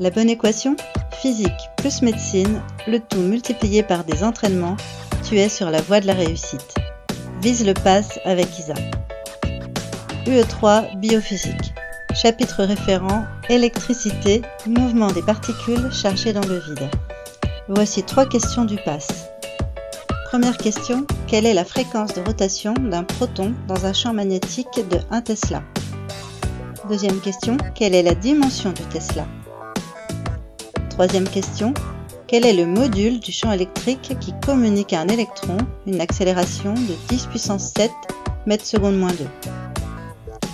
La bonne équation? Physique plus médecine, le tout multiplié par des entraînements, tu es sur la voie de la réussite. Vise le pass avec Isa. UE3 Biophysique. Chapitre référent électricité, mouvement des particules chargées dans le vide. Voici 3 questions du pass. Première question, quelle est la fréquence de rotation d'un proton dans un champ magnétique de 1 Tesla? Deuxième question, quelle est la dimension du Tesla? Troisième question, quel est le module du champ électrique qui communique à un électron une accélération de 10 puissance 7 mètres secondes moins 2?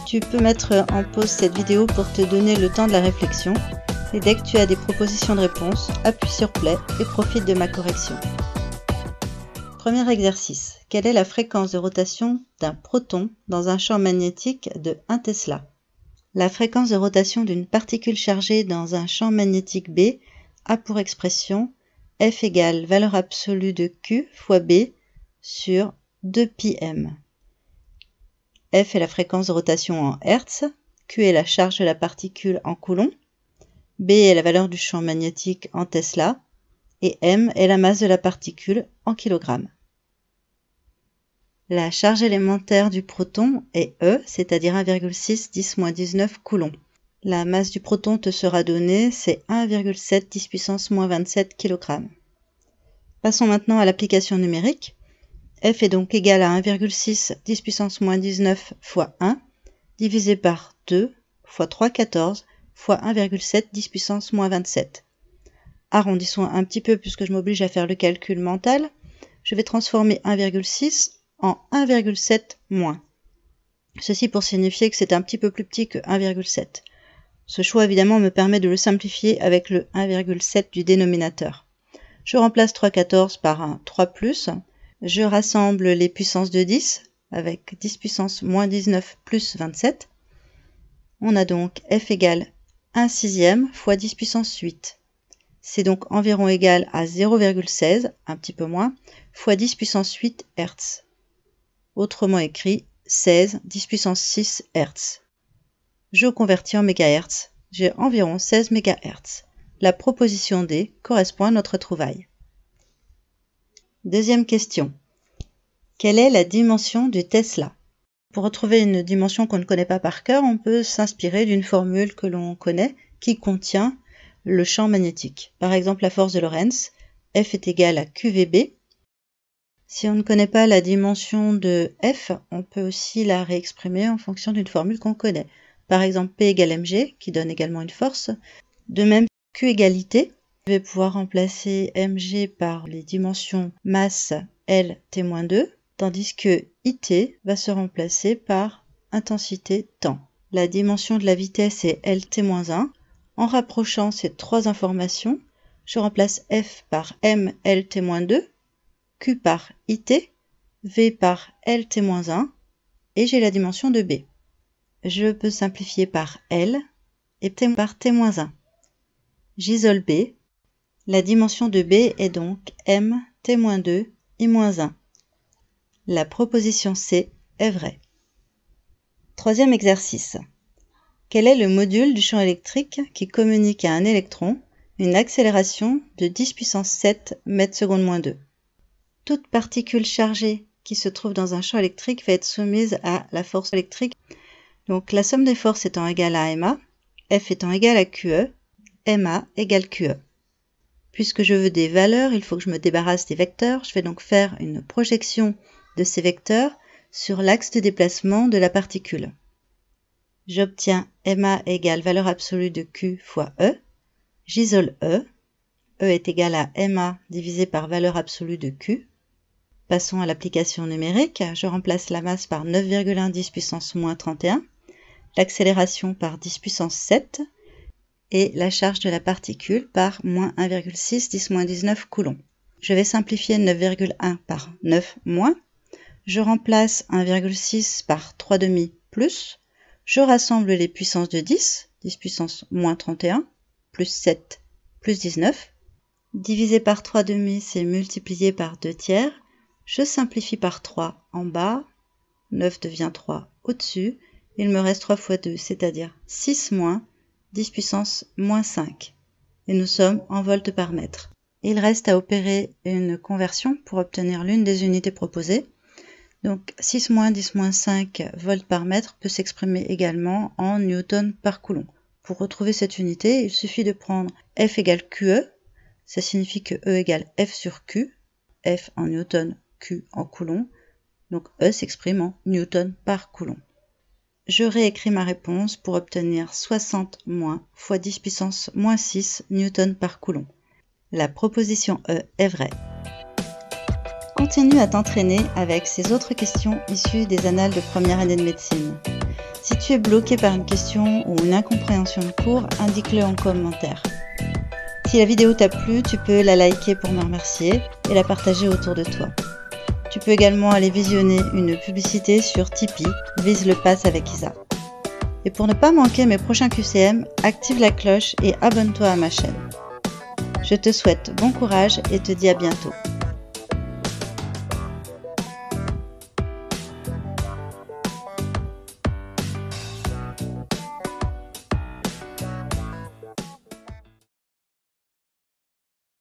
Tu peux mettre en pause cette vidéo pour te donner le temps de la réflexion et dès que tu as des propositions de réponse, appuie sur play et profite de ma correction. Premier exercice, quelle est la fréquence de rotation d'un proton dans un champ magnétique de 1 Tesla? La fréquence de rotation d'une particule chargée dans un champ magnétique B a pour expression F égale valeur absolue de Q fois B sur 2πm. F est la fréquence de rotation en Hertz, Q est la charge de la particule en Coulomb, B est la valeur du champ magnétique en Tesla et M est la masse de la particule en kilogrammes. La charge élémentaire du proton est E, c'est-à-dire 1,6 10-19 coulombs. La masse du proton te sera donnée, c'est 1,7 10 puissance moins 27 kg. Passons maintenant à l'application numérique. F est donc égal à 1,6 10 puissance moins 19 fois 1, divisé par 2 fois 3, 14, fois 1,7 10 puissance moins 27. Arrondissons un petit peu puisque je m'oblige à faire le calcul mental. Je vais transformer 1,6 en 1,7 moins. Ceci pour signifier que c'est un petit peu plus petit que 1,7. Ce choix évidemment me permet de le simplifier avec le 1,7 du dénominateur. Je remplace 3 14 par un 3 plus. Je rassemble les puissances de 10 avec 10 puissance moins 19 plus 27. On a donc F égale 1 sixième fois 10 puissance 8. C'est donc environ égal à 0,16, un petit peu moins, fois 10 puissance 8 Hz. Autrement écrit, 16 10 puissance 6 Hz. Je convertis en mégahertz. J'ai environ 16 MHz. La proposition D correspond à notre trouvaille. Deuxième question. Quelle est la dimension du Tesla? Pour retrouver une dimension qu'on ne connaît pas par cœur, on peut s'inspirer d'une formule que l'on connaît qui contient le champ magnétique. Par exemple, la force de Lorentz, F est égale à QVB. Si on ne connaît pas la dimension de F, on peut aussi la réexprimer en fonction d'une formule qu'on connaît. Par exemple, P égale mg, qui donne également une force. De même, Q égalité, je vais pouvoir remplacer mg par les dimensions masse L T-2, tandis que IT va se remplacer par intensité temps. La dimension de la vitesse est LT-1. En rapprochant ces trois informations, je remplace F par M LT-2, Q par IT, V par LT-1, et j'ai la dimension de B. Je peux simplifier par L et T par T-1. J'isole B. La dimension de B est donc M T-2 I-1. La proposition C est vraie. Troisième exercice. Quel est le module du champ électrique qui communique à un électron une accélération de 10 puissance 7 mètres secondes moins 2? Toute particule chargée qui se trouve dans un champ électrique va être soumise à la force électrique. Donc la somme des forces étant égale à MA, F étant égal à QE, MA égale QE. Puisque je veux des valeurs, il faut que je me débarrasse des vecteurs. Je vais donc faire une projection de ces vecteurs sur l'axe de déplacement de la particule. J'obtiens MA égale valeur absolue de Q fois E. J'isole E. E est égal à MA divisé par valeur absolue de Q. Passons à l'application numérique. Je remplace la masse par 9,1 10 puissance moins 31, l'accélération par 10 puissance 7 et la charge de la particule par moins 1,6 10 moins 19 coulombs. Je vais simplifier 9,1 par 9 moins. Je remplace 1,6 par 3 demi plus. Je rassemble les puissances de 10, 10 puissance moins 31, plus 7, plus 19. Divisé par 3 demi, c'est multiplié par 2 tiers. Je simplifie par 3 en bas, 9 devient 3 au-dessus. Il me reste 3 fois 2, c'est-à-dire 6 moins 10 puissance moins 5. et nous sommes en volts par mètre. Il reste à opérer une conversion pour obtenir l'une des unités proposées. Donc 6-10-5 volts par mètre peut s'exprimer également en newton par coulomb. Pour retrouver cette unité, il suffit de prendre F égale QE, ça signifie que E égale F sur Q, F en newton, Q en coulomb, donc E s'exprime en newton par coulomb. Je réécris ma réponse pour obtenir 60 moins fois 10 puissance moins 6 newton par coulomb. La proposition E est vraie. Continue à t'entraîner avec ces autres questions issues des annales de première année de médecine. Si tu es bloqué par une question ou une incompréhension de cours, indique-le en commentaire. Si la vidéo t'a plu, tu peux la liker pour me remercier et la partager autour de toi. Tu peux également aller visionner une publicité sur Tipeee, Vise le Pass avec Isa. Et pour ne pas manquer mes prochains QCM, active la cloche et abonne-toi à ma chaîne. Je te souhaite bon courage et te dis à bientôt.